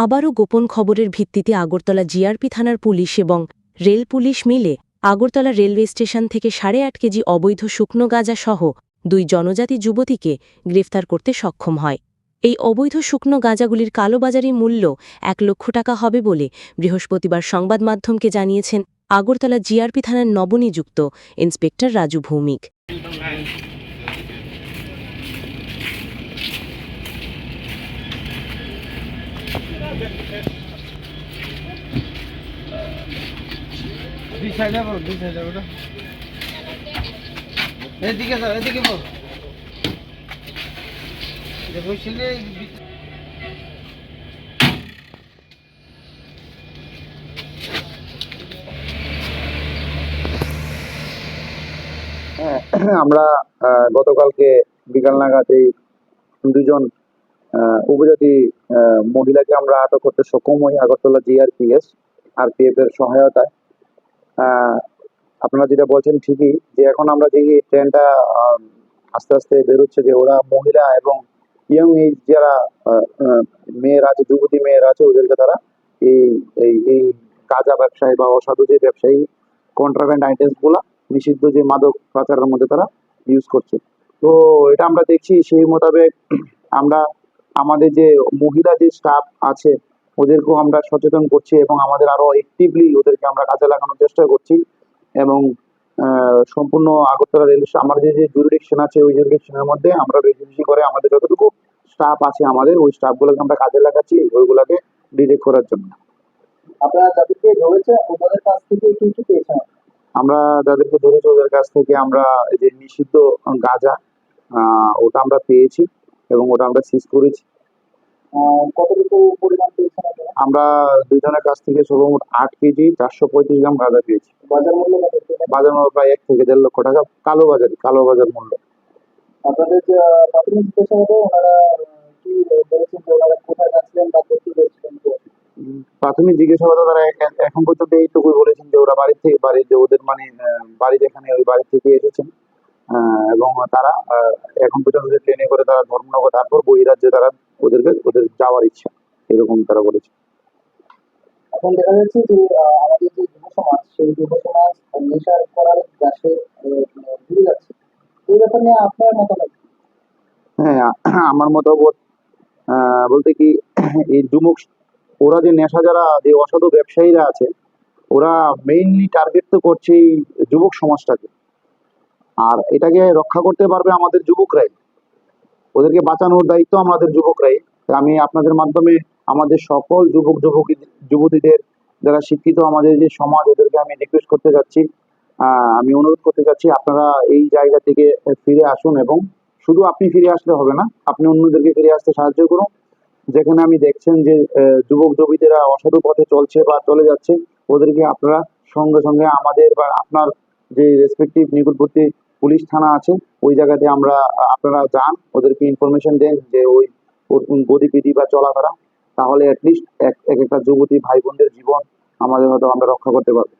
আবারও গোপন খবরের ভিত্তিতে আগরতলা জিআরপি থানার পুলিশ এবং রেল পুলিশ মিলে আগরতলা রেলওয়ে স্টেশন থেকে 8.5 কেজি অবৈধ শুকনো গাঁজা সহ 2 জনজাতি যুবতীকে গ্রেফতার করতে সক্ষম হয়। এই অবৈধ শুকনো গাঁজাগুলির কালোবাজারি মূল্য 1 লক্ষ টাকা হবে বলে বৃহস্পতিবার সংবাদ মাধ্যমকে জানিয়েছেন আগরতলা জিআরপি থানার নবনিযুক্ত ইন্সপেক্টর রাজু ভৌমিক। আমরা গতকালকে বিকাল নাগাদ এই 2জন উপজাতি মহিলাকে আমরা আটক করতে সক্ষম হই আগরতলা আরপিএফ এর সহায়তায়। আপনারা যেটা বলছেন ঠিকই, যে এখন আমরা যে ট্রেনটা আস্তে আস্তে বেরোচ্ছে, যে ওরা মহিলা এবং ইয়ং এজ যারা মেয়েরা আছে, যুবতী মেয়েরা আছে, ওদেরকে তারা এই এই গাঁজা ব্যবসায়ী বা অসাধু যে ব্যবসায়ী কন্ট্রাব্যান্ড আইটেমস গুলা, নিষিদ্ধ যে মাদক পাচারের মধ্যে তারা ইউজ করছে। তো এটা আমরা দেখছি, সেই মোতাবেক আমরা আমাদের যে মহিলা যে স্টাফ আছে ওদেরকেও আমরা সচেতন করছি এবং আমাদের আরো অ্যাক্টিভলি ওদেরকে আমরা কাজে লাগানোর চেষ্টা করছি। এবং সম্পূর্ণ আগরতলা রেল আমাদের যে জুরিডিকশন আছে, ওই জুরিডিকশনের মধ্যে আমরা বেশি বেশি করে আমাদের যতটুকু স্টাফ আছে আমাদের ওই স্টাফগুলোকে আমরা কাজে লাগাচ্ছি ওইগুলাকে ডিটেক্ট করার জন্য। আপনারা যাদেরকে ধরেছে ওদের কাছ থেকে কি কি পেয়েছেন? আমরা যাদেরকে ধরেছি ওদের কাছ থেকে আমরা এই যে নিষিদ্ধ গাঁজা ওটা আমরা পেয়েছি এবং ওটা আমরা সিজ করেছি। কতটুকু পরিমাণ পেয়েছেন? আমরা 2 জনের কাছ থেকে সর্বমোট 8 কেজি 435 গ্রাম গাঁজা পেয়েছি। বাজার মূল্য বাজার মূল্য প্রায় 1 থেকে 1.5 লক্ষ টাকা। কালো বাজার মূল্য। আপনাদের যে প্রাথমিক জিজ্ঞাসাবাদে ওনারা কি বলেছেন যে ওনারা কোথায় যাচ্ছিলেন বা কোথায় গেছিলেন? প্রাথমিক জিজ্ঞাসাবাদে তারা এখন পর্যন্ত এইটুকুই বলেছেন যে ওরা বাড়িতে ওদের মানে বাড়ি যেখানে ওই বাড়ি থেকে এসেছেন এবং তারা এখন পর্যন্ত ট্রেনে করে তারা ধর্মনগর, তারপর বহিরাজ্যে তারা ওদের যাওয়ার ইচ্ছা, এরকম তারা বলেছে। এখন দেখা যাচ্ছে যে আমাদের যে যুব সমাজ, সেই যুব সমাজ নেশার করার গ্রাসে ঘুরে যাচ্ছে। এই ব্যাপারে আপনার মতামত? হ্যাঁ, আমার মতামত বলতে কি, এই যুবক ওরা যে নেশা, যারা যে অসাধু ব্যবসায়ীরা আছে, ওরা মেইনলি টার্গেট তো করছে এই যুবক সমাজটাকে, আর এটাকে রক্ষা করতে পারবে আমাদের যুবকরাই। ওদেরকে বাঁচানোর দায়িত্ব আমাদের যুবকরাই। আমি আপনাদের মাধ্যমে আমাদের সকল যুবতীদের যারা শিক্ষিত আমাদের যে সমাজ, ওদেরকে আমি রিকোয়েস্ট করতে যাচ্ছি, আমি অনুরোধ করতে চাচ্ছি, আপনারা এই জায়গা থেকে ফিরে আসুন এবং শুধু আপনি ফিরে আসলে হবে না, আপনি অন্যদেরকে ফিরে আসতে সাহায্য করুন। যেখানে আমি দেখছেন যে যুবতীরা অসাধু পথে চলছে বা চলে যাচ্ছে, ওদেরকে আপনারা সঙ্গে সঙ্গে আমাদের বা আপনার যে রেসপেক্টিভ নিকটবর্তী পুলিশ থানা আছে ওই জায়গাতে আপনারা যান, ওদেরকে ইনফরমেশন দেন যে ওই গতিবিধি বা চলাফেরা, তাহলে অ্যাটলিস্ট একটা যুবতী ভাই বোনদের জীবন আমাদের হয়তো আমরা রক্ষা করতে পারবো।